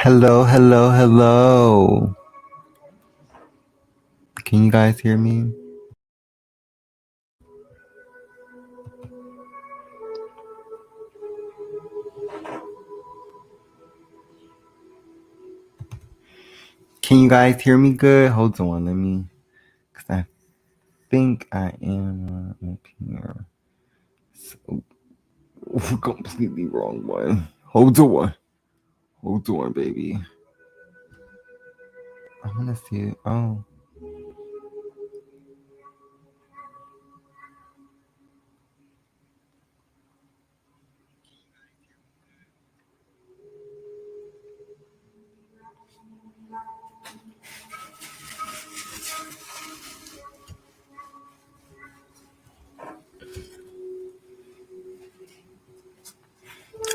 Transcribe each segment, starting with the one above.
Hello, hello, hello. Can you guys hear me? Can you guys hear me good? Hold on, let me, because I think I am up here. So, completely wrong one. Hold on, baby. I want to see it. Oh,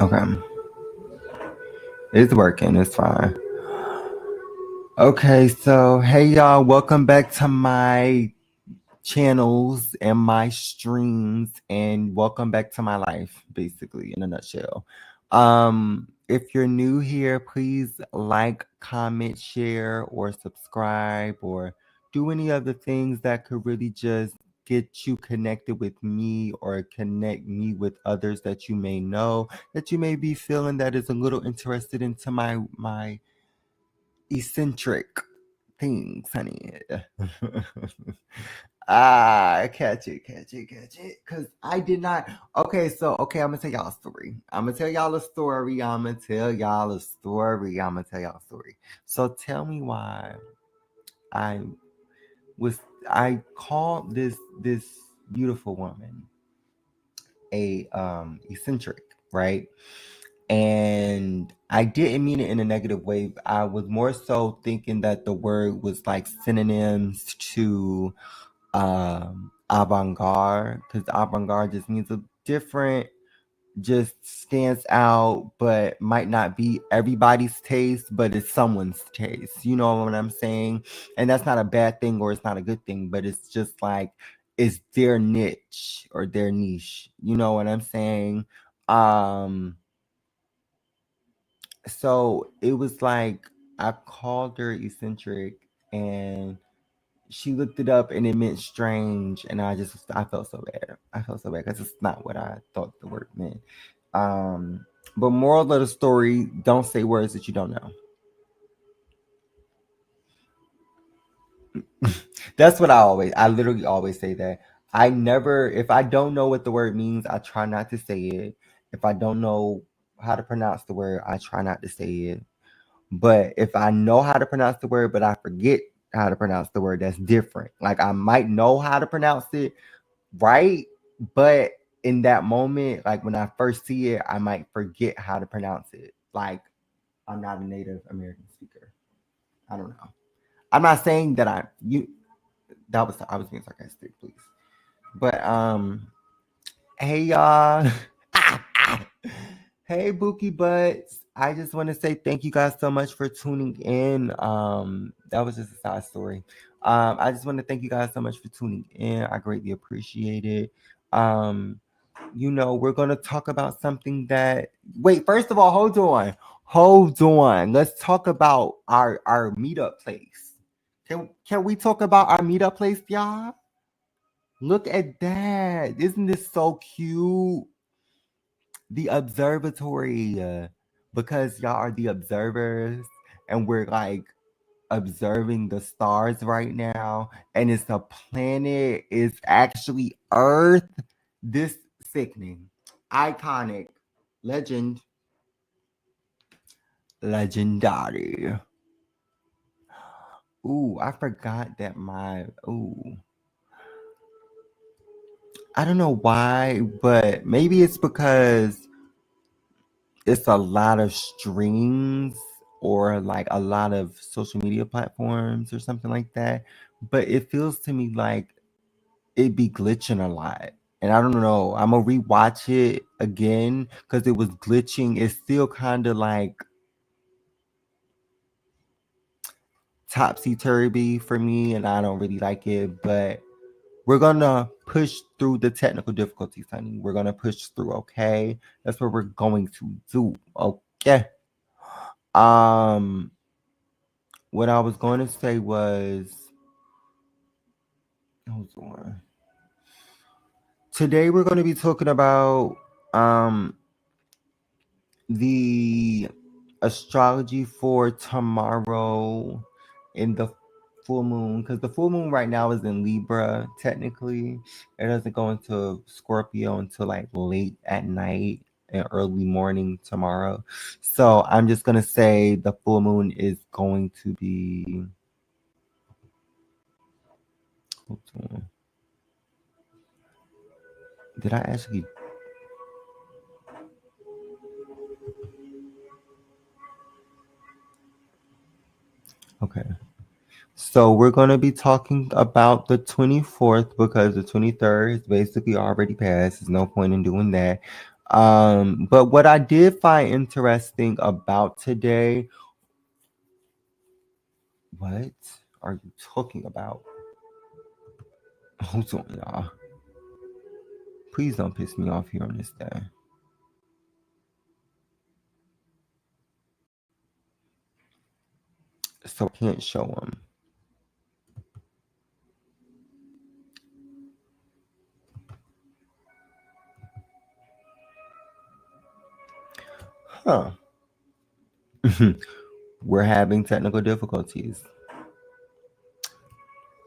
okay. It's working. It's fine. Okay, so hey y'all, welcome back to my channels and my streams, and welcome back to my life, basically, in a nutshell. If you're new here, please like, comment, share, or subscribe, or do any other things that could really just get you connected with me or connect me with others that you may know, that you may be feeling that is a little interested into my eccentric things, honey. Catch it. Cause I did not. Okay, so okay, I'm gonna tell y'all a story. So tell me why I I called this beautiful woman a eccentric, right? And I didn't mean it in a negative way. I was more so thinking that the word was like synonyms to avant-garde, because avant-garde just means a different, just stands out, but might not be everybody's taste, but it's someone's taste. You know what I'm saying? And that's not a bad thing or it's not a good thing, but it's just like it's their niche or their niche. You know what I'm saying? Um so it was like I called her eccentric, and she looked it up and it meant strange, and I felt so bad. I felt so bad because it's not what I thought the word meant. But moral of the story, don't say words that you don't know. That's what I literally always say that. I never, if I don't know what the word means, I try not to say it. If I don't know how to pronounce the word, I try not to say it. But if I know how to pronounce the word, but I forget how to pronounce the word, that's different. Like I might know how to pronounce it right, but in that moment, like when I first see it, I might forget how to pronounce it. Like I'm not a Native American speaker. I don't know. I'm not saying that I was being sarcastic, please. But hey y'all. Hey Bookie Butts. I just want to say thank you guys so much for tuning in. That was just a side story. I just want to thank you guys so much for tuning in. I greatly appreciate it. Um, we're gonna talk about something that wait, first of all, hold on. Hold on. Let's talk about our meetup place. Can we talk about our meetup place, y'all? Look at that. Isn't this so cute? The observatory. Because y'all are the observers, and we're like observing the stars right now, and it's a planet, it's actually Earth. This sickening, iconic, legend, legendary. Ooh, I forgot that my ooh. I don't know why, but maybe it's because it's a lot of streams or like a lot of social media platforms or something like that. But it feels to me like it be glitching a lot. And I don't know. I'm gonna rewatch it again because it was glitching. It's still kind of like topsy turvy for me, and I don't really like it. But we're gonna push through the technical difficulties, honey. We're gonna push through, okay? That's what we're going to do, okay? What I was going to say was, hold on. Today we're going to be talking about the astrology for tomorrow in the full moon, because the full moon right now is in Libra. Technically, it doesn't go into Scorpio until like late at night and early morning tomorrow. So I'm just gonna say the full moon is going to be, hold on. Did I actually? Okay. So we're going to be talking about the 24th because the 23rd is basically already passed. There's no point in doing that. But what I did find interesting about today, what are you talking about? Hold on, y'all. Please don't piss me off here on this day. So I can't show them. Huh. We're having technical difficulties.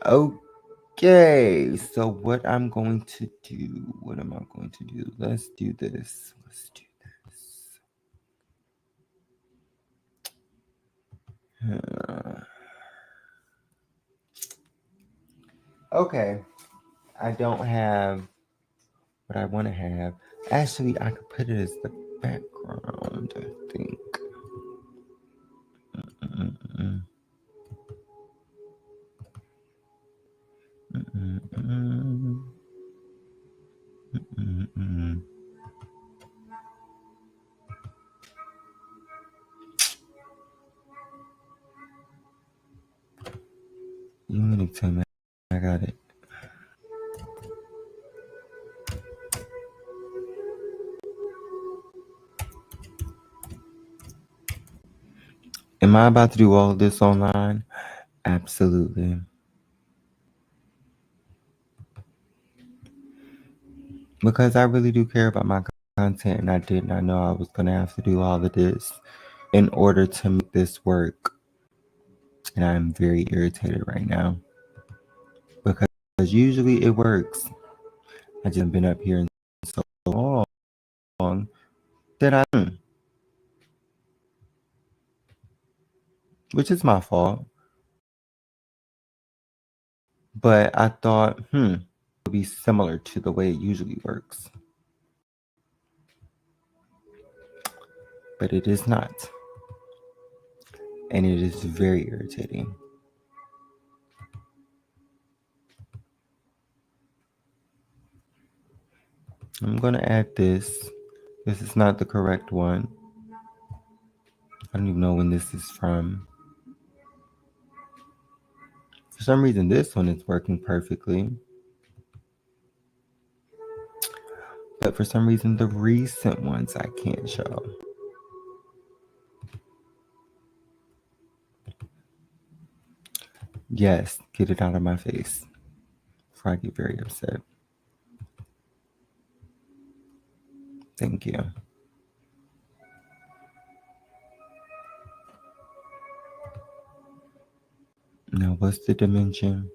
Okay, so what I'm going to do, what am I going to do? Let's do this. Let's do this. Okay, I don't have what I want to have. Actually, I could put it as the background, I think. Mm-mm-mm. Mm-mm-mm. Mm-mm-mm. You mean to tell me I got it? Am I about to do all of this online? Absolutely. Because I really do care about my content, and I did not know I was going to have to do all of this in order to make this work. And I'm very irritated right now because usually it works. I just been up here so long that which is my fault. But I thought, it would be similar to the way it usually works. But it is not. And it is very irritating. I'm going to add this. This is not the correct one. I don't even know when this is from. For some reason, this one is working perfectly. But for some reason, the recent ones I can't show. Yes, get it out of my face before I get very upset. Thank you. Now, what's the dimension?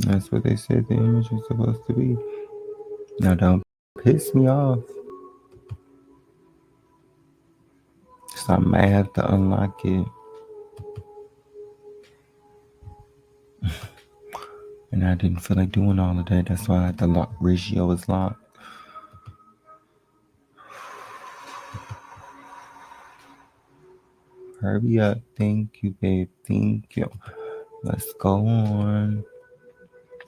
That's what they said the image was supposed to be. Now, don't piss me off. So I might have to unlock it. And I didn't feel like doing all of that. That's why the lock ratio was locked. Hurry up. Thank you, babe. Thank you. Let's go on.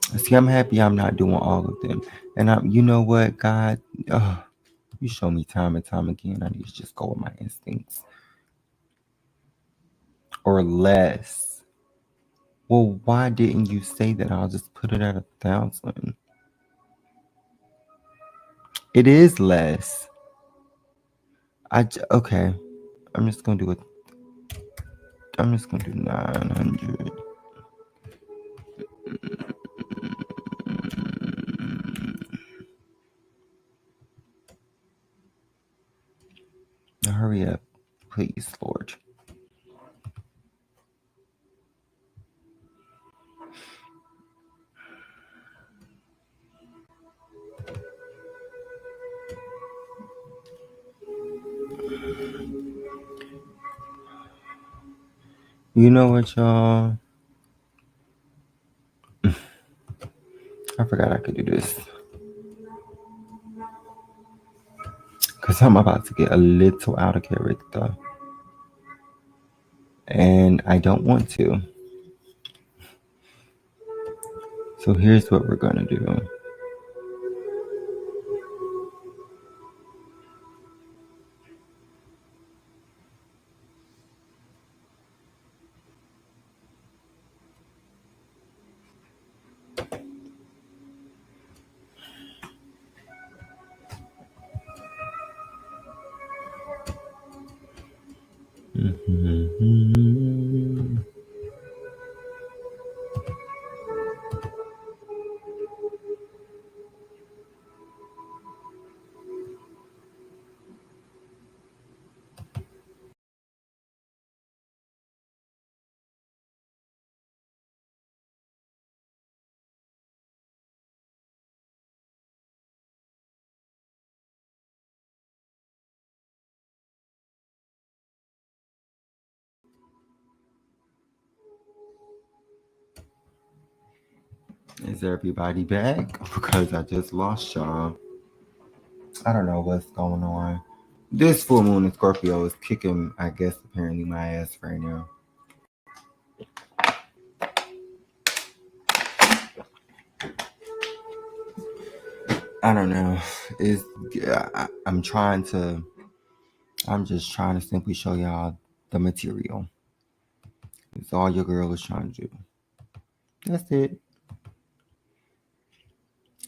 See, I'm happy I'm not doing all of them. And you know what, God, you show me time and time again. I need to just go with my instincts or less. Well, why didn't you say that? I'll just put it at 1,000. It is less. Okay. I'm just gonna do it. I'm just gonna do 900. Now hurry up, please, Lord. You know what, y'all? I forgot I could do this. Because I'm about to get a little out of character. And I don't want to. So here's what we're going to do. Mm-hmm. Is everybody back? Because I just lost y'all. I don't know what's going on. This full moon in Scorpio is kicking, I guess, apparently my ass right now. I don't know. I'm trying to. I'm just trying to simply show y'all the material. It's all your girl is trying to do. That's it.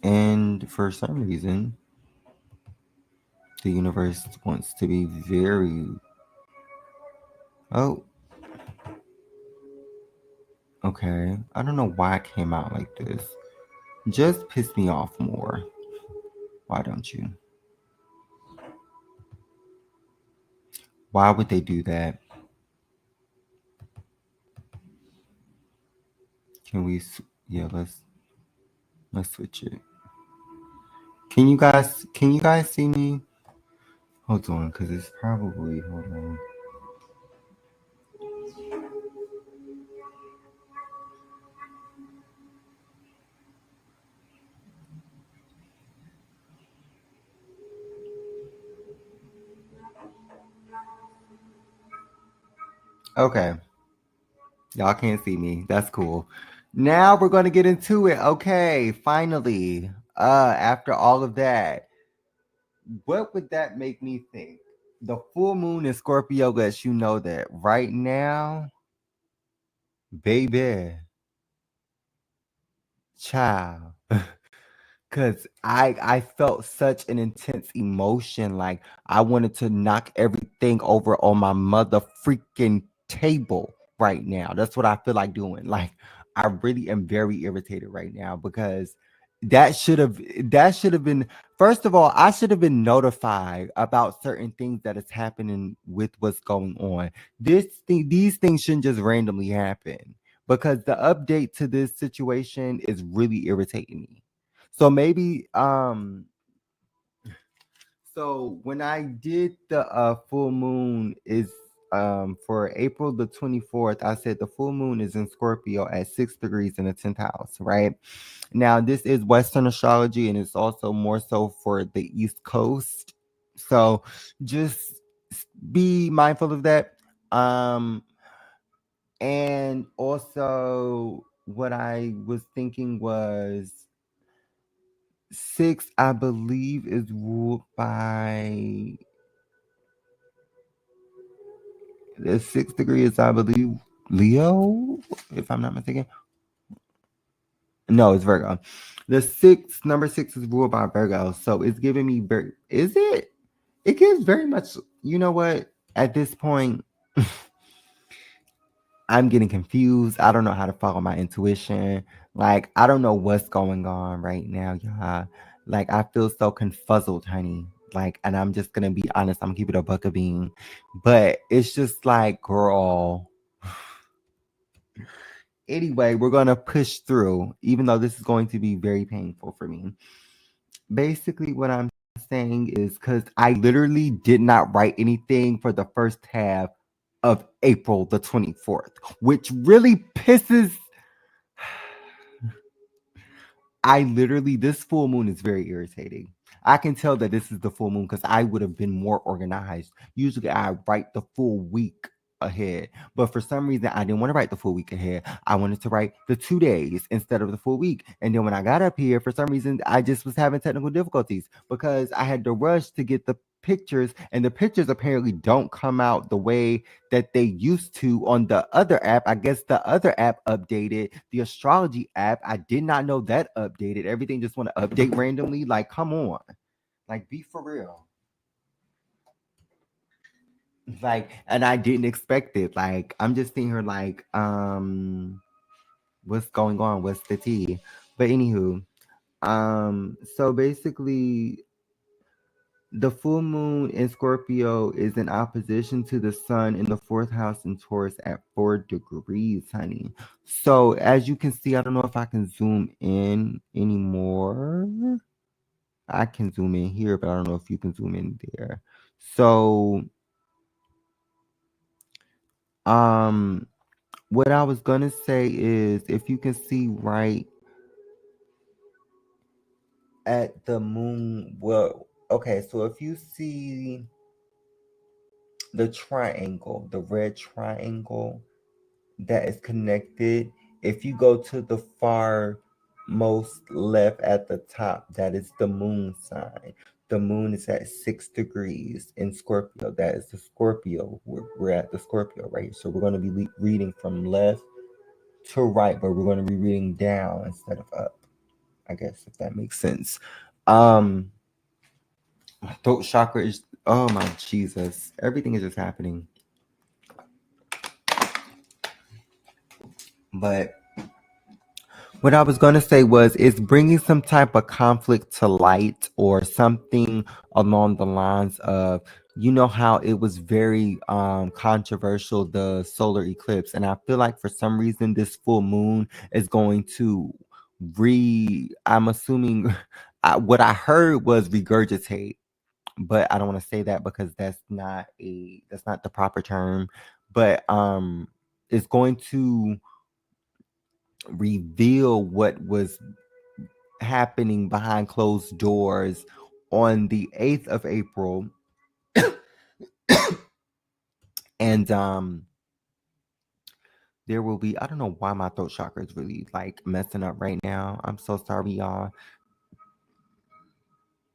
And for some reason, the universe wants to be very. Oh, okay. I don't know why it came out like this. Just piss me off more. Why don't you? Why would they do that? Can we? Yeah, let's switch it. Can you guys see me? Hold on, because it's probably hold on. Okay. Y'all can't see me. That's cool. Now we're going to get into it. Okay, finally. After all of that, what would that make me think? The full moon in Scorpio lets you know that right now, baby, child. Cause I felt such an intense emotion, like I wanted to knock everything over on my mother freaking table right now. That's what I feel like doing. Like I really am very irritated right now because that should have been, first of all, I should have been notified about certain things that is happening with what's going on. These things shouldn't just randomly happen because the update to this situation is really irritating me. So maybe so when I did the full moon is for April the 24th, I said the full moon is in Scorpio at 6 degrees in the 10th house, right? Now this is Western astrology and it's also more so for the East Coast. So just be mindful of that. And also what I was thinking was 6, I believe, is ruled by the 6th degree is, I believe, Leo, if I'm not mistaken. No, it's Virgo. The number 6 is ruled by Virgo, so it's giving me very. Is it? It gives very much. You know what? At this point, I'm getting confused. I don't know how to follow my intuition. Like, I don't know what's going on right now, y'all. Like, I feel so confuzzled, honey. Like, and I'm just gonna be honest. I'm gonna keep it a buck of being, but it's just like, girl. Anyway, we're gonna push through, even though this is going to be very painful for me. Basically, what I'm saying is because I literally did not write anything for the first half of April the 24th, which really pisses. This full moon is very irritating. I can tell that this is the full moon because I would have been more organized. Usually I write the full week ahead, but for some reason I didn't want to write the full week ahead. I wanted to write the 2 days instead of the full week. And then when I got up here, for some reason, I just was having technical difficulties because I had to rush to get the pictures, and the pictures apparently don't come out the way that they used to on the other app. I guess the other app updated, the astrology app. I did not know that updated. Everything just want to update randomly. Like, come on. Like, be for real. Like, and I didn't expect it. Like, I'm just seeing her like, what's going on? What's the tea? But anywho, so basically the full moon in Scorpio is in opposition to the sun in the fourth house in Taurus at 4 degrees, honey. So as you can see, I don't know if I can zoom in anymore. I can zoom in here, but I don't know if you can zoom in there. So, what I was gonna say is if you can see right at the moon, well, okay, so if you see the triangle, the red triangle that is connected, if you go to the far most left at the top, that is the moon sign. The moon is at 6 degrees in Scorpio. That is the Scorpio. We're at the Scorpio, right? So we're going to be reading from left to right, but we're going to be reading down instead of up. I guess if that makes sense. My throat chakra is, oh my Jesus. Everything is just happening. But what I was going to say was it's bringing some type of conflict to light or something along the lines of, you know how it was very controversial, the solar eclipse, and I feel like for some reason this full moon is going to I'm assuming what I heard was regurgitate, but I don't want to say that because that's not the proper term, but it's going to reveal what was happening behind closed doors on the 8th of April. And there will be, I don't know why my throat chakra is really like messing up right now. I'm so sorry, y'all.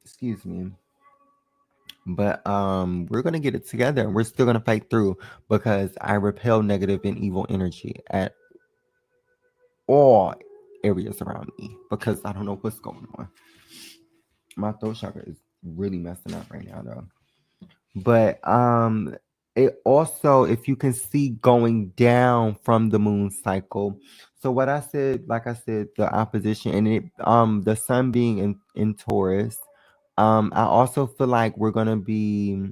Excuse me. But we're gonna get it together and we're still gonna fight through because I repel negative and evil energy at all areas around me because I don't know what's going on. My throat chakra is really messing up right now though. But it also, if you can see going down from the moon cycle. So what I said, like I said, the opposition and it the sun being in Taurus. I also feel like we're gonna be,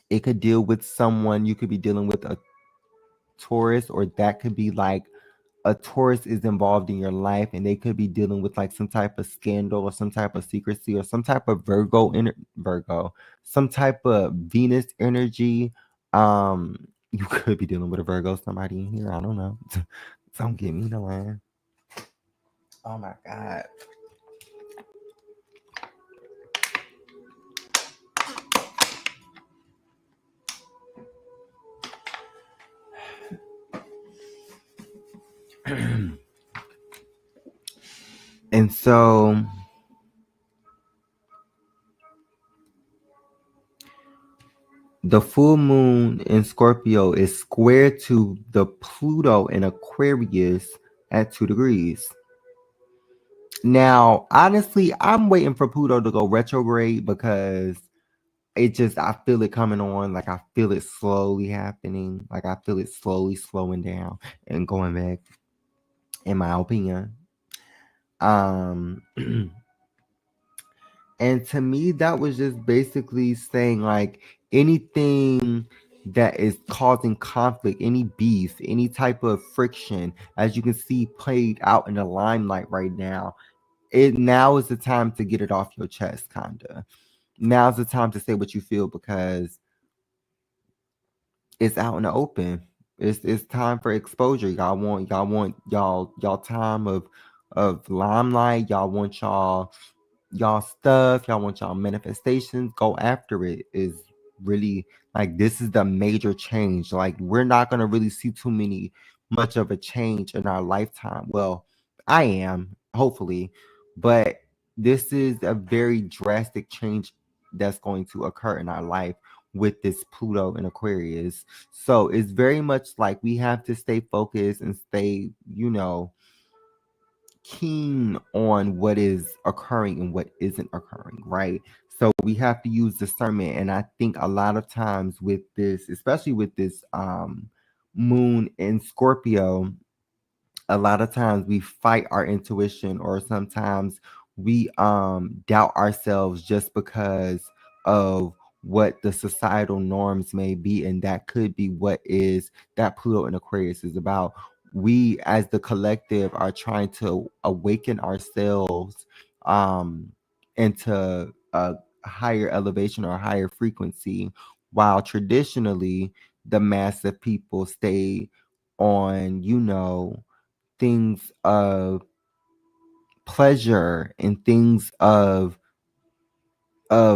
it could deal with someone, you could be dealing with a Taurus, or that could be like a Taurus is involved in your life and they could be dealing with like some type of scandal or some type of secrecy or some type of Virgo, some type of Venus energy. You could be dealing with a Virgo, somebody in here. I don't know. Don't get me to line. Oh my God. And so the full moon in Scorpio is square to the Pluto in Aquarius at 2 degrees. Now, honestly, I'm waiting for Pluto to go retrograde because I feel it coming on. Like, I feel it slowly happening. Like, I feel it slowly slowing down and going back, in my opinion. And to me, that was just basically saying, like, anything that is causing conflict, any beef, any type of friction, as you can see played out in the limelight right now, now is the time to get it off your chest, kinda. Now's the time to say what you feel because it's out in the open. It's time for exposure. Y'all time of limelight. Y'all want y'all stuff. Y'all want y'all manifestations. Go after it. Is really like this is the major change. Like we're not gonna really see much of a change in our lifetime. Well, I am hopefully, but this is a very drastic change that's going to occur in our life with this Pluto in Aquarius. So it's very much like we have to stay focused and stay, keen on what is occurring and what isn't occurring, right? So we have to use discernment. And I think a lot of times with this, especially with this moon in Scorpio, a lot of times we fight our intuition, or sometimes we doubt ourselves just because of what the societal norms may be, and that could be what is that Pluto in Aquarius is about. We as the collective are trying to awaken ourselves into a higher elevation or higher frequency, while traditionally the mass of people stay on, things of pleasure and things of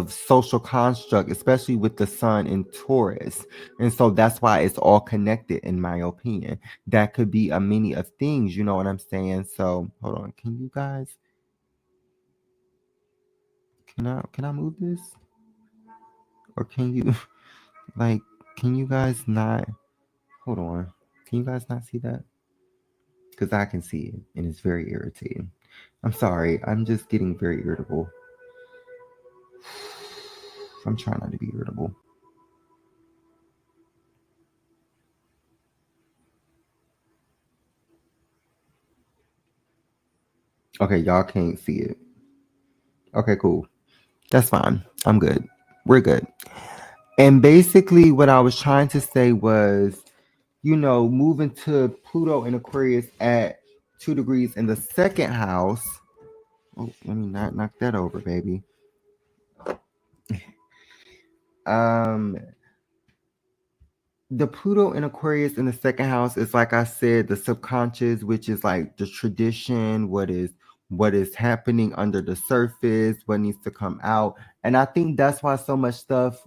social construct, especially with the sun in Taurus. And so that's why it's all connected, in my opinion. That could be a many of things, you know what I'm saying? So hold on, can you guys can I move this? Or can you like can you guys not hold on? Can you guys not see that? Because I can see it and it's very irritating. I'm sorry, I'm just getting very irritable. I'm trying not to be irritable. Okay, y'all can't see it. Okay, cool. That's fine. I'm good. We're good. And basically, what I was trying to say was, moving to Pluto and Aquarius at 2 degrees in the second house. Oh, let me not knock that over, baby. Um, the Pluto in Aquarius in the second house is, like I said, the subconscious, which is like the tradition, what is happening under the surface, what needs to come out. And I think that's why so much stuff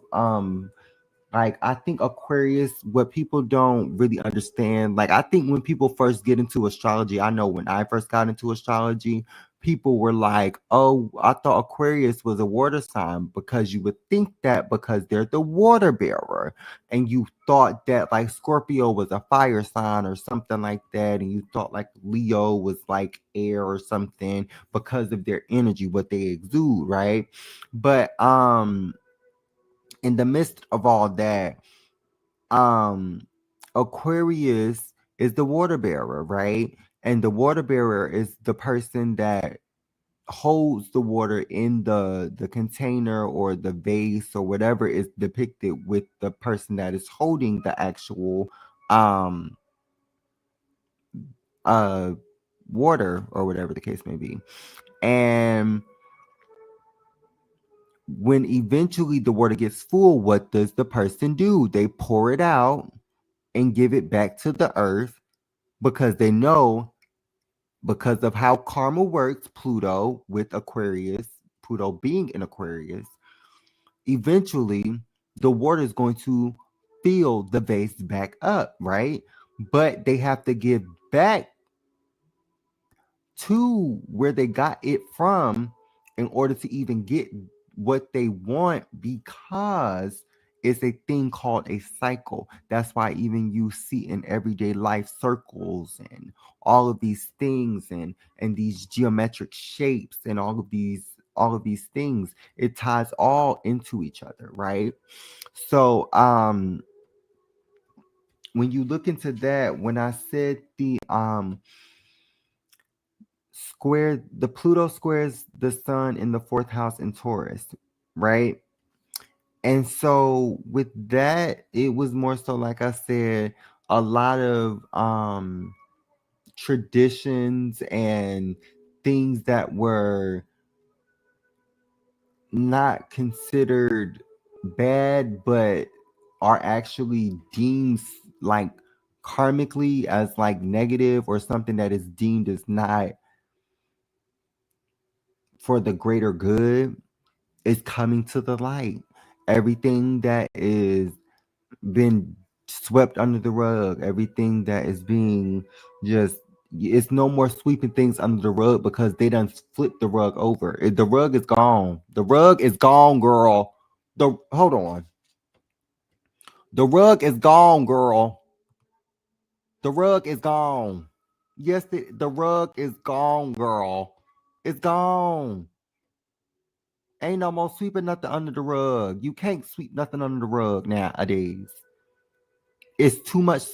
like I think Aquarius, what people don't really understand, like I think when people first get into astrology, I know when I first got into astrology, people were like, "Oh, I thought Aquarius was a water sign," because you would think that because they're the water bearer, and you thought that like Scorpio was a fire sign or something like that, and you thought like Leo was like air or something because of their energy, what they exude, right? But in the midst of all that, um Aquarius is the water bearer, right? And the water bearer is the person that holds the water in the container or the vase or whatever is depicted with the person that is holding the actual um uh water, or whatever the case may be. And when eventually the water gets full, what does the person do? They pour it out and give it back to the earth, because they know, because of how karma works, Pluto with Aquarius, Pluto being in Aquarius, eventually the water is going to fill the vase back up, right? But they have to give back to where they got it from in order to even get what they want, because it's a thing called a cycle. That's why even you see in everyday life circles and all of these things and these geometric shapes and all of these things, it ties all into each other, right? So when you look into that, when I said the Pluto squares the sun in the fourth house in Taurus, right? And so with that, it was more so, like I said, a lot of traditions and things that were not considered bad, but are actually deemed like karmically as like negative, or something that is deemed as not for the greater good, is coming to the light. Everything that is been swept under the rug, everything that is being just, it's no more sweeping things under the rug, because they done flipped the rug over. The rug is gone. The rug is gone, girl. Hold on. The rug is gone, girl. The rug is gone. Yes, the rug is gone, girl. It's gone. Ain't no more sweeping nothing under the rug. You can't sweep nothing under the rug nowadays. It's too much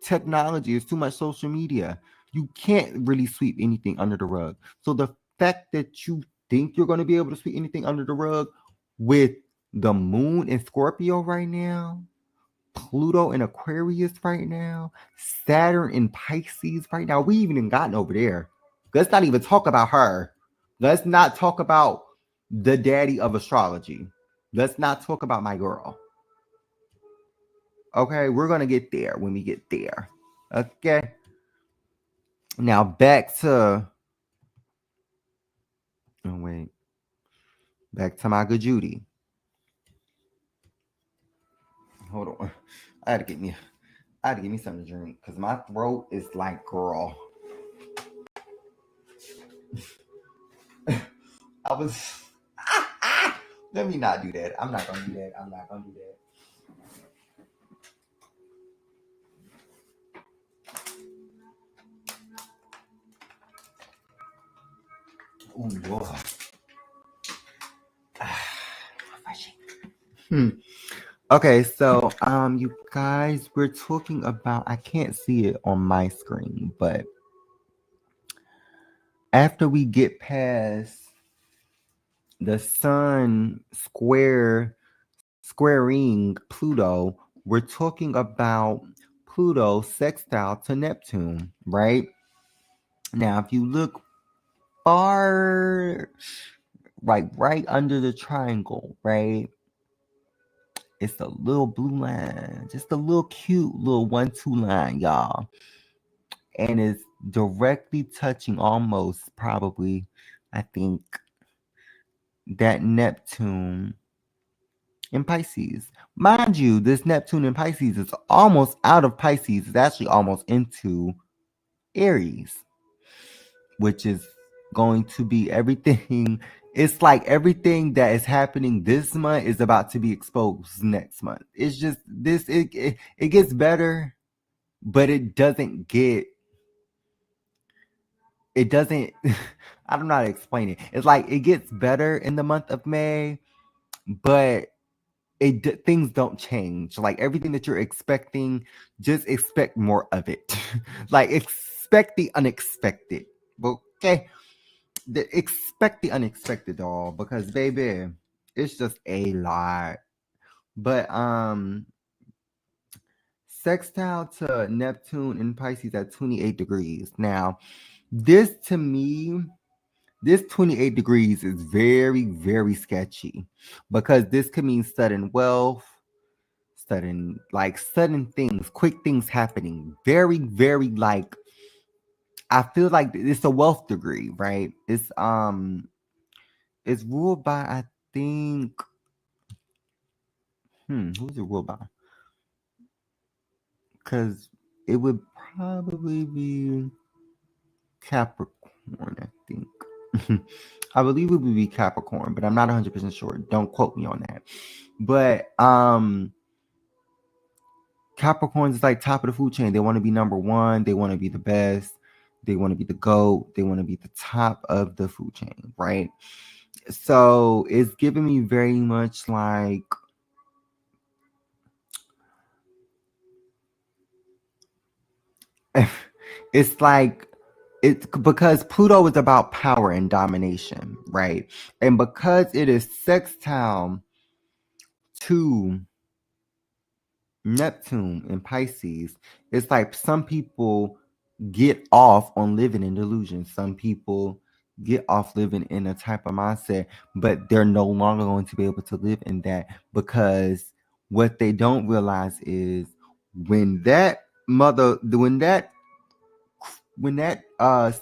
technology. It's too much social media. You can't really sweep anything under the rug. So the fact that you think you're going to be able to sweep anything under the rug, with the moon in Scorpio right now, Pluto in Aquarius right now, Saturn in Pisces right now, we even gotten over there. Let's not even talk about her. Let's not talk about the daddy of astrology. Let's not talk about my girl. Okay, we're gonna get there when we get there. Okay. Now back to back to my good Judy. Hold on. I had to get me something to drink, because my throat is like, girl. I was let me not do that. I'm not gonna do that. Oh Lord. Refreshing. Okay, so you guys, we're talking about, I can't see it on my screen, but after we get past the sun squaring Pluto, we're talking about Pluto sextile to Neptune, right? Now, if you look far, like right under the triangle, right? It's a little blue line, just a little cute little 1-2 line, y'all. And it's directly touching, almost probably, I think, that Neptune in Pisces. Mind you, this Neptune in Pisces is almost out of Pisces. It's actually almost into Aries, which is going to be everything. It's like everything that is happening this month is about to be exposed next month. It's just this, it gets better, but it doesn't get, it doesn't, I don't know how to explain it. It's like it gets better in the month of May, but things don't change. Like everything that you're expecting, just expect more of it. Like expect the unexpected. Okay, expect the unexpected, doll, because baby, it's just a lot. But sextile to Neptune in Pisces at 28 degrees. Now, this to me, this 28 degrees is very, very sketchy, because this could mean sudden wealth, sudden things, quick things happening. Very, very, like, I feel like it's a wealth degree, right? It's ruled by, I think, who's it ruled by? Because it would probably be Capricorn. I think. I believe it would be Capricorn, but I'm not 100% sure. Don't quote me on that. But Capricorns is like top of the food chain. They want to be number one. They want to be the best. They want to be the GOAT. They want to be the top of the food chain, right? So it's giving me very much like it's like it's because Pluto is about power and domination, right? And because it is sextile to Neptune in Pisces, it's like some people get off on living in delusion. Some people get off living in a type of mindset, but they're no longer going to be able to live in that because what they don't realize is when that mother, when that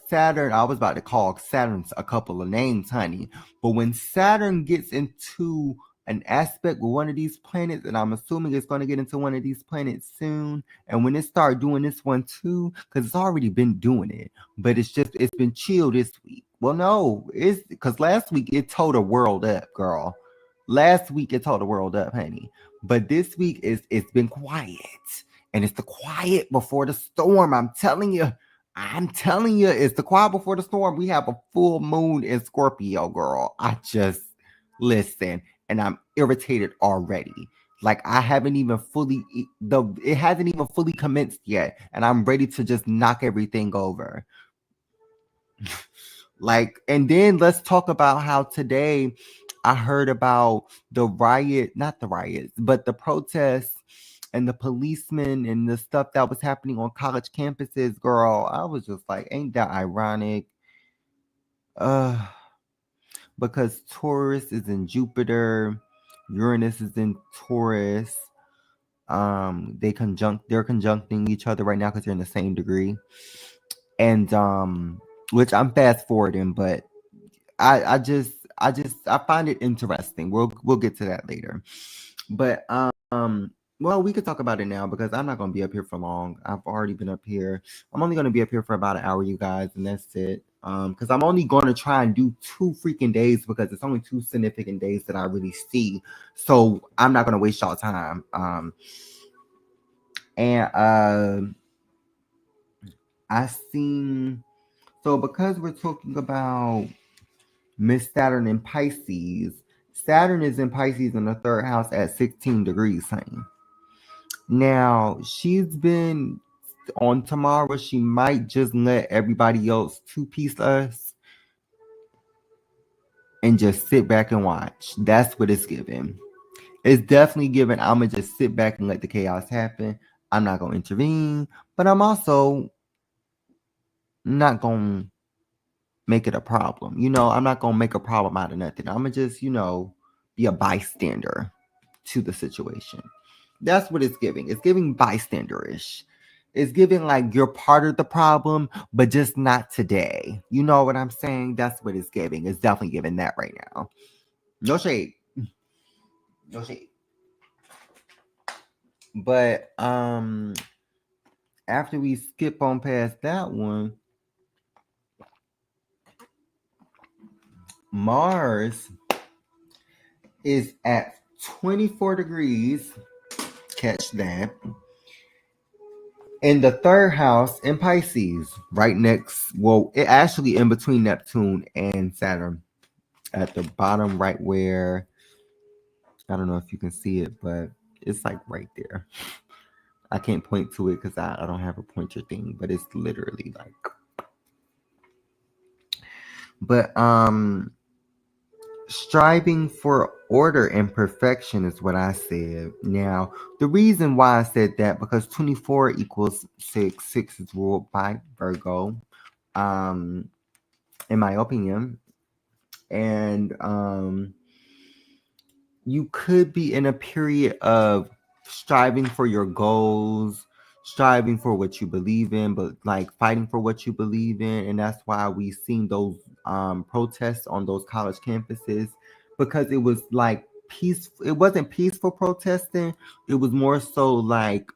Saturn, I was about to call Saturn's a couple of names, honey, but when Saturn gets into an aspect with one of these planets, and I'm assuming it's going to get into one of these planets soon, and when it start doing this one too, because it's already been doing it, but it's been chill this week. Well, no, it's because last week it tore the world up, girl. Last week it tore the world up, honey, but this week it's been quiet, and it's the quiet before the storm. I'm telling you, it's the quiet before the storm. We have a full moon in Scorpio, girl. I just listen, and I'm irritated already. Like I haven't even fully it hasn't even fully commenced yet, and I'm ready to just knock everything over. Like, and then let's talk about how today I heard about the riot, not the riots, but the protests and the policemen and the stuff that was happening on college campuses, girl. I was just like, ain't that ironic? Uh, because Taurus is in Jupiter, Uranus is in Taurus. They're conjuncting each other right now because they're in the same degree. And which I'm fast forwarding, but I just I find it interesting. We'll get to that later. But well, we could talk about it now because I'm not gonna be up here for long. I've already been up here. I'm only gonna be up here for about an hour, you guys, and that's it. Because I'm only gonna try and do 2 freaking days because it's only 2 significant days that I really see. So I'm not gonna waste y'all time. And I seen so because we're talking about Miss Saturn in Pisces. Saturn is in Pisces in the 3rd house at 16 degrees, honey. Now, she's been on tomorrow. She might just let everybody else two-piece us and just sit back and watch. That's what it's giving. It's definitely giving, I'm going to just sit back and let the chaos happen. I'm not going to intervene, but I'm also not going to make it a problem. I'm not going to make a problem out of nothing. I'm going to just, be a bystander to the situation. That's what it's giving. It's giving bystander-ish. It's giving like you're part of the problem, but just not today. You know what I'm saying? That's what it's giving. It's definitely giving that right now. No shade. No shade. But after we skip on past that one, Mars is at 24 degrees. Catch that. In the 3rd house in Pisces, right next, it actually in between Neptune and Saturn, at the bottom right where, I don't know if you can see it, but it's like right there. I can't point to it because I don't have a pointer thing, but it's literally like. But striving for order and perfection is what I said. Now, the reason why I said that, because 24 equals 6. 6 is ruled by Virgo, in my opinion. And you could be in a period of striving for your goals, striving for what you believe in, but like fighting for what you believe in. And that's why we've seen those protests on those college campuses, because it was like peaceful. It wasn't peaceful protesting. It was more so like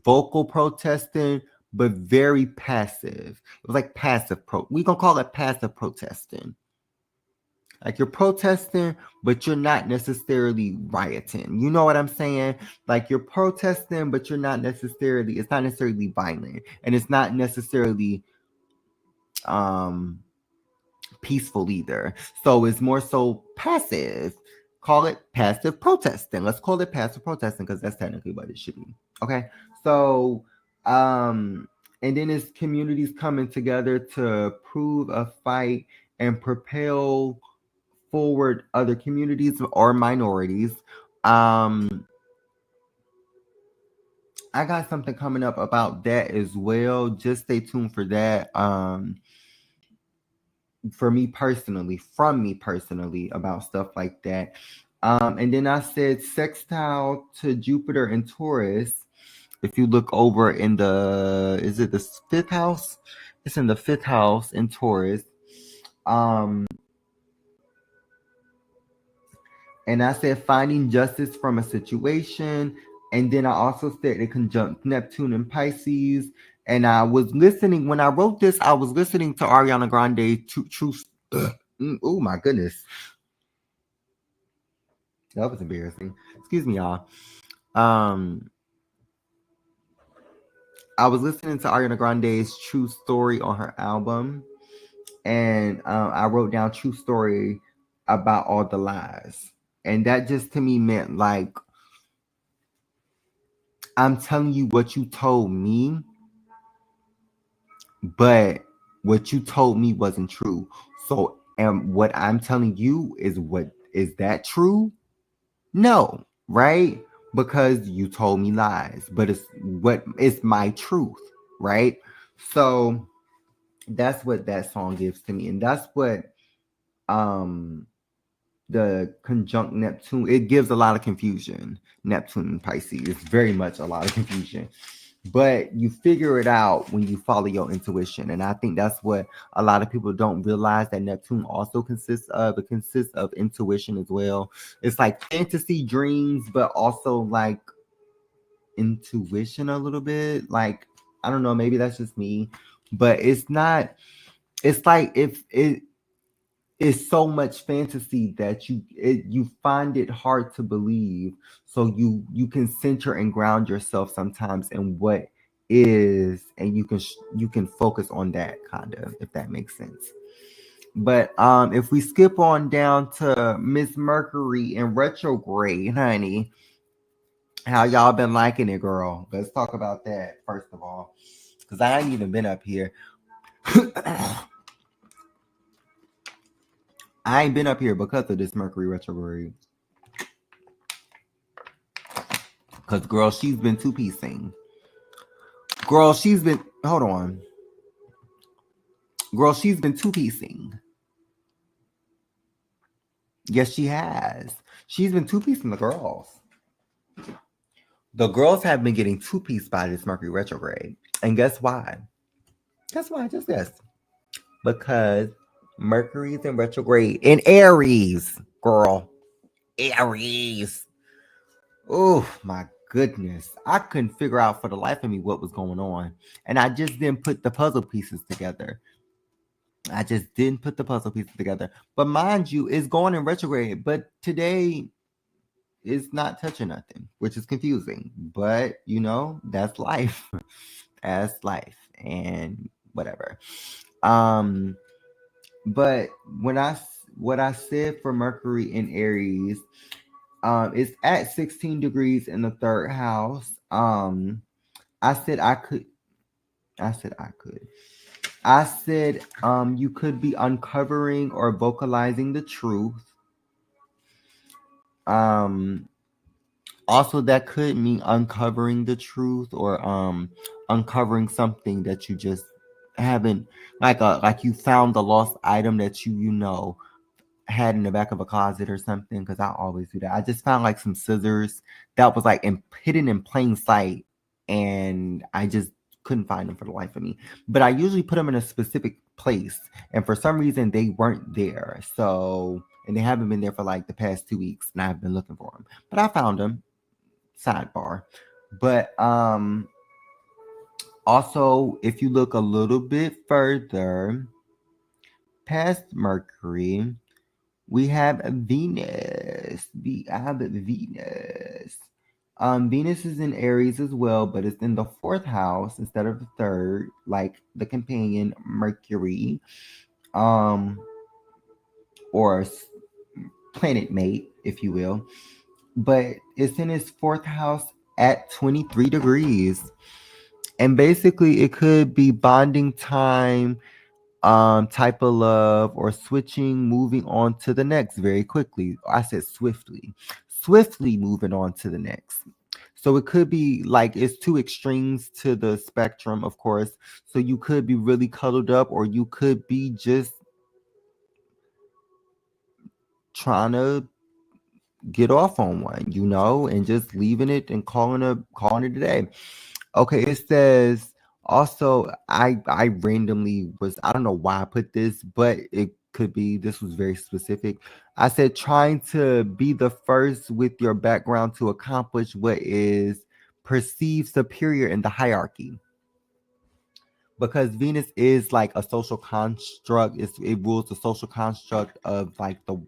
vocal protesting, but very passive. It was like passive we gonna call it passive protesting. Like you're protesting, but you're not necessarily rioting. You know what I'm saying? Like you're protesting, but you're not necessarily, it's not necessarily violent. And it's not necessarily peaceful either. So it's more so passive. Call it passive protesting. Let's call it passive protesting because that's technically what it should be. Okay. So and then it's communities coming together to prove a fight and propel forward other communities or minorities. I got something coming up about that as well. Just stay tuned for that. For me personally, from me personally, about stuff like that. And then I said sextile to Jupiter and Taurus. If you look over in is it the fifth house? It's in the fifth house in Taurus. And I said finding justice from a situation. And then I also said it conjunct Neptune and Pisces. And I was listening, when I wrote this, I was listening to Ariana Grande, Truth. Oh my goodness. That was embarrassing. Excuse me, y'all. I was listening to Ariana Grande's True Story on her album. And I wrote down True Story about all the lies. And that just to me meant like, I'm telling you what you told me, but what you told me wasn't true. So, and what I'm telling you is that true? No, right? Because you told me lies, but it's my truth, right? So that's what that song gives to me, and that's what the conjunct Neptune, it gives a lot of confusion. Neptune and Pisces, it's very much a lot of confusion. But you figure it out when you follow your intuition. And I think that's what a lot of people don't realize that Neptune also consists of. It consists of intuition as well. It's like fantasy dreams, but also like intuition a little bit. Like, I don't know, maybe that's just me. But it's not, it's like if it is so much fantasy that you find it hard to believe, so you can center and ground yourself sometimes in what is, and you can focus on that, kind of, if that makes sense. But if we skip on down to Miss Mercury in retrograde, honey, how y'all been liking it, girl? Let's talk about that first of all, because I ain't even been up here. I ain't been up here because of this Mercury retrograde. Because, girl, she's been two-piecing. Girl, she's been... Hold on. Girl, she's been two-piecing. Yes, she has. She's been two-piecing the girls. The girls have been getting two-pieced by this Mercury retrograde. And guess why? Guess why? Just guess. Because Mercury's in retrograde in Aries, girl. Aries. Oh, my goodness. I couldn't figure out for the life of me what was going on. And I just didn't put the puzzle pieces together. But mind you, it's going in retrograde. But today is not touching nothing, which is confusing. But, that's life. That's life. And whatever. But what I said for Mercury in Aries, it's at 16 degrees in the third house. I said I could. You could be uncovering or vocalizing the truth. Also, that could mean uncovering the truth, or uncovering something that you just haven't, like you found the lost item that you had in the back of a closet or something, because I always do that. I just found like some scissors that was like hidden in plain sight, and I just couldn't find them for the life of me. But I usually put them in a specific place, and for some reason they weren't there. So, and they haven't been there for like the past 2 weeks, and I've been looking for them. But I found them. Sidebar. But Also, if you look a little bit further past Mercury, we have Venus. We have Venus. Venus is in Aries as well, but it's in the fourth house instead of the third, like the companion Mercury, um, or planet mate, if you will. But it's in its fourth house at 23 degrees. And basically, it could be bonding time, type of love, or switching, moving on to the next very quickly. I said swiftly moving on to the next. So it could be like it's two extremes to the spectrum, of course. So you could be really cuddled up, or you could be just trying to get off on one, and just leaving it and calling it a day. Okay, it says also I randomly was, I don't know why I put this, but it could be this was very specific. I said trying to be the first with your background to accomplish what is perceived superior in the hierarchy. Because Venus is like a social construct. It rules the social construct of like the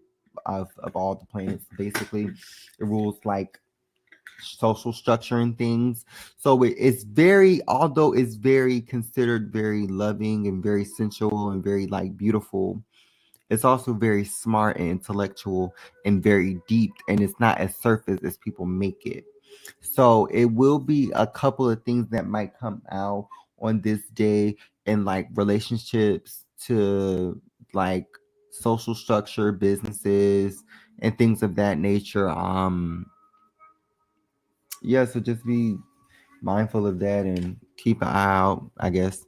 of all the planets. Basically, it rules like social structure and things. So it's very, although it's very considered very loving and very sensual and very like beautiful, it's also very smart and intellectual and very deep, and it's not as surface as people make it. So it will be a couple of things that might come out on this day, in like relationships to like social structure, businesses, and things of that nature. Yeah, so just be mindful of that and keep an eye out, I guess.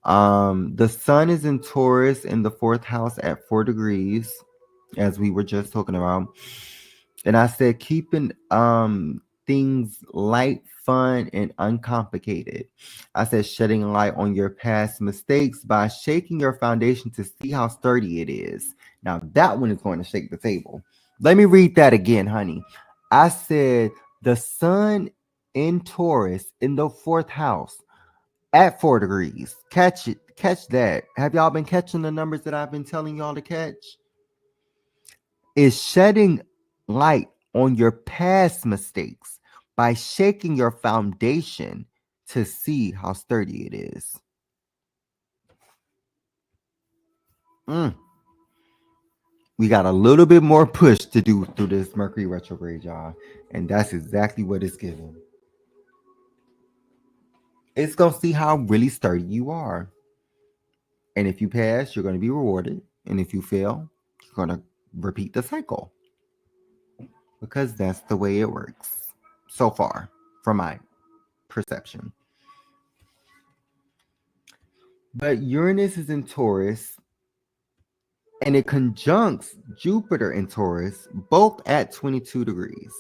The sun is in Taurus in the fourth house at 4 degrees, as we were just talking about. And I said keeping things light, fun, and uncomplicated. I said shedding light on your past mistakes by shaking your foundation to see how sturdy it is. Now that one is going to shake the table. Let me read that again, honey. I said the sun in Taurus in the fourth house at 4 degrees. Catch it. Catch that. Have y'all been catching the numbers that I've been telling y'all to catch? Is shedding light on your past mistakes by shaking your foundation to see how sturdy it is. We got a little bit more push to do through this Mercury retrograde, y'all. And that's exactly what it's giving. It's going to see how really sturdy you are. And if you pass, you're going to be rewarded. And if you fail, you're going to repeat the cycle. Because that's the way it works so far, from my perception. But Uranus is in Taurus, and it conjuncts Jupiter in Taurus, both at 22 degrees.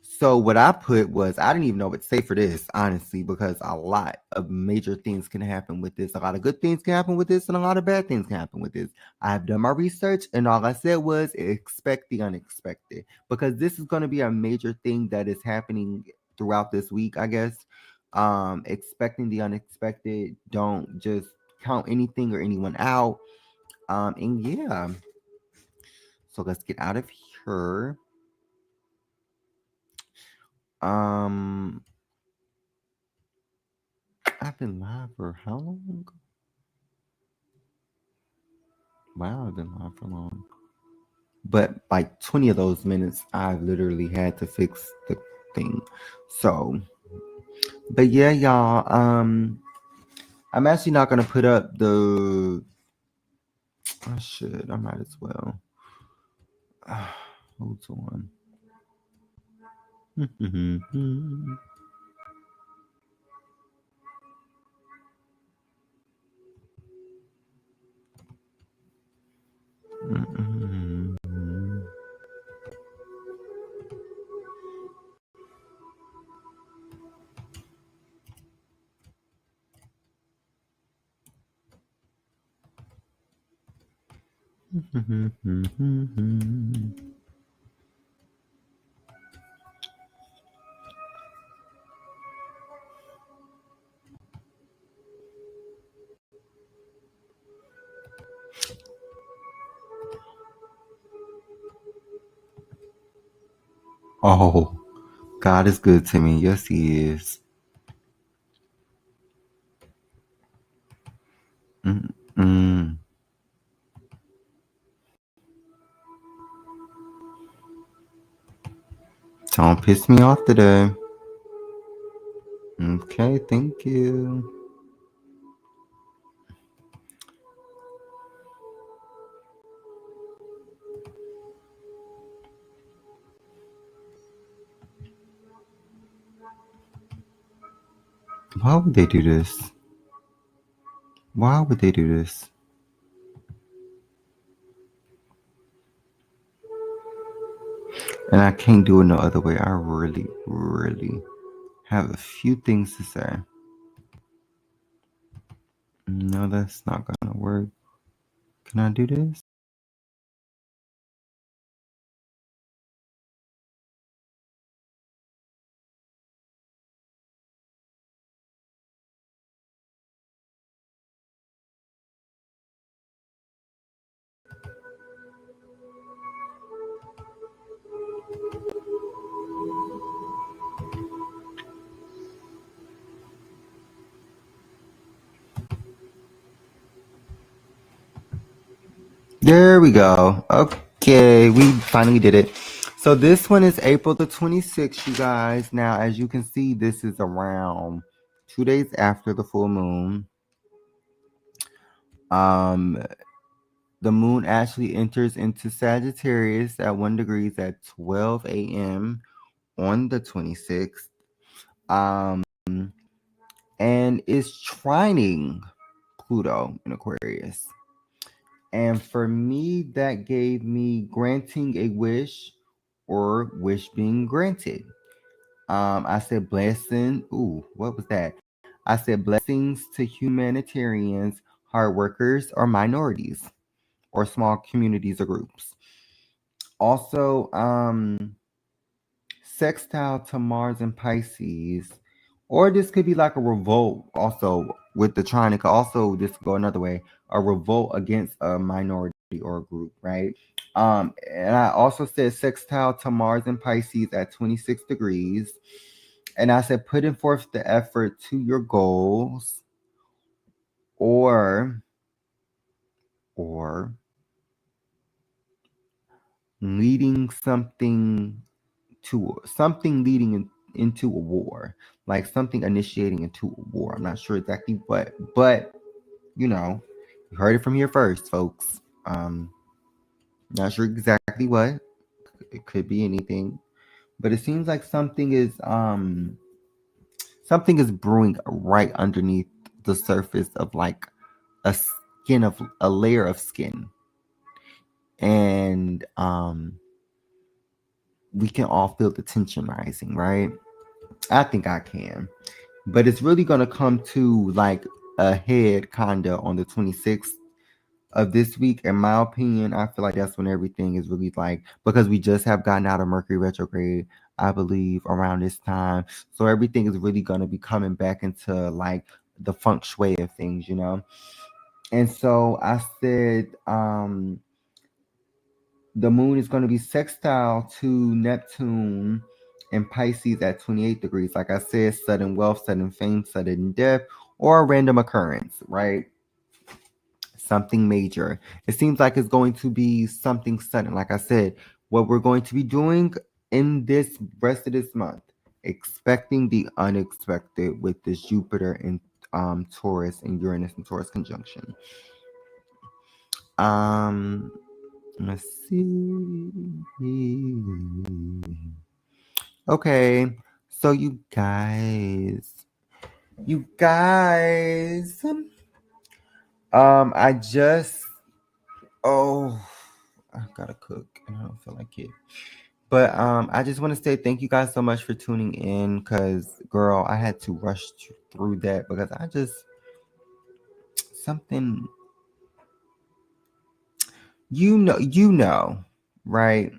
So what I put was, I didn't even know what to say for this, honestly, because a lot of major things can happen with this. A lot of good things can happen with this, and a lot of bad things can happen with this. I've done my research, and all I said was expect the unexpected, because this is going to be a major thing that is happening throughout this week, I guess. Expecting the unexpected. Don't just count anything or anyone out. And yeah. So let's get out of here. I've been live for how long? Wow, I've been live for long. But like 20 of those minutes, I've literally had to fix the thing. So, but yeah, y'all. I'm actually not gonna put up the. I should. I might as well. Hold on. Oh, God is good to me. Yes, He is. Mm-mm. Don't piss me off today. Okay, thank you. Why would they do this? Why would they do this? And I can't do it no other way. I really, really have a few things to say. No, that's not gonna work. Can I do this? There we go. Okay, we finally did it. So this one is April the 26th, you guys. Now, as you can see, this is around 2 days after the full moon. Um, the moon actually enters into Sagittarius at 1 degrees at 12 a.m. on the 26th. And is trining Pluto in Aquarius. And for me, that gave me granting a wish or wish being granted. I said blessing. Ooh, what was that? I said blessings to humanitarians, hard workers, or minorities, or small communities or groups. Also, sextile to Mars and Pisces, or this could be like a revolt. Also, with the trine, it could also this could go another way: a revolt against a minority or a group, right? And I also said sextile to Mars and Pisces at 26 degrees, and I said putting forth the effort to your goals, or or leading something to something leading into a war, like something initiating into a war. I'm not sure exactly what, but you know, you heard it from here first, folks. Not sure exactly what. It could be anything, but it seems like something is brewing right underneath the surface of like a layer of skin, and we can all feel the tension rising, right? I think I can. But it's really gonna come to like a head kinda on the 26th of this week. In my opinion, I feel like that's when everything is really like, because we just have gotten out of Mercury retrograde, I believe, around this time. So everything is really gonna be coming back into like the feng shui of things, you know. And so I said, the moon is going to be sextile to Neptune and Pisces at 28 degrees. Like I said, sudden wealth, sudden fame, sudden death, or a random occurrence, right? Something major. It seems like it's going to be something sudden. Like I said, what we're going to be doing in this rest of this month, expecting the unexpected with this Jupiter and Taurus and Uranus and Taurus conjunction. Um, let's see. Okay, so you guys, I just, oh, I gotta cook and I don't feel like it. But I just want to say thank you guys so much for tuning in, because girl, I had to rush through that because I just something, right?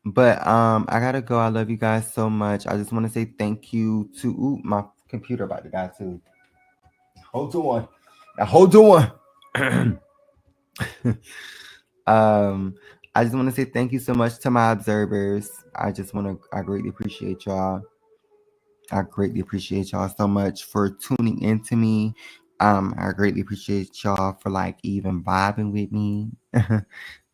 But I gotta go. I love you guys so much. I just want to say thank you to my computer about to die too. Hold on. Now hold on. um I just want to say thank you so much to my observers. I greatly appreciate y'all. I greatly appreciate y'all so much for tuning into me. I greatly appreciate y'all for like even vibing with me.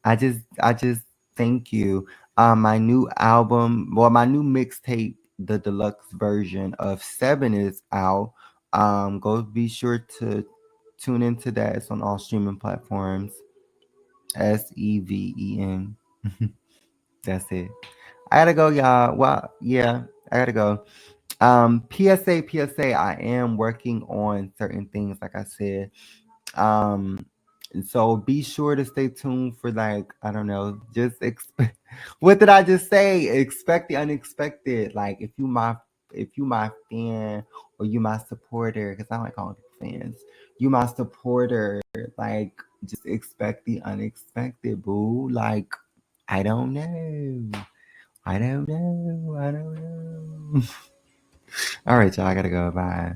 I just thank you. My new album, well, my new mixtape, the deluxe version of Seven is out. Go be sure to tune into that. It's on all streaming platforms. SEVEN. That's it. I gotta go, y'all. Well, yeah, I gotta go. PSA, I am working on certain things, like I said. Um, so be sure to stay tuned for like, I don't know, just expect what did I just say? Expect the unexpected. Like if you my fan or you my supporter, because I like calling people fans, you my supporter, like just expect the unexpected, boo. Like, I don't know. I don't know. All right, y'all, I gotta go. Bye.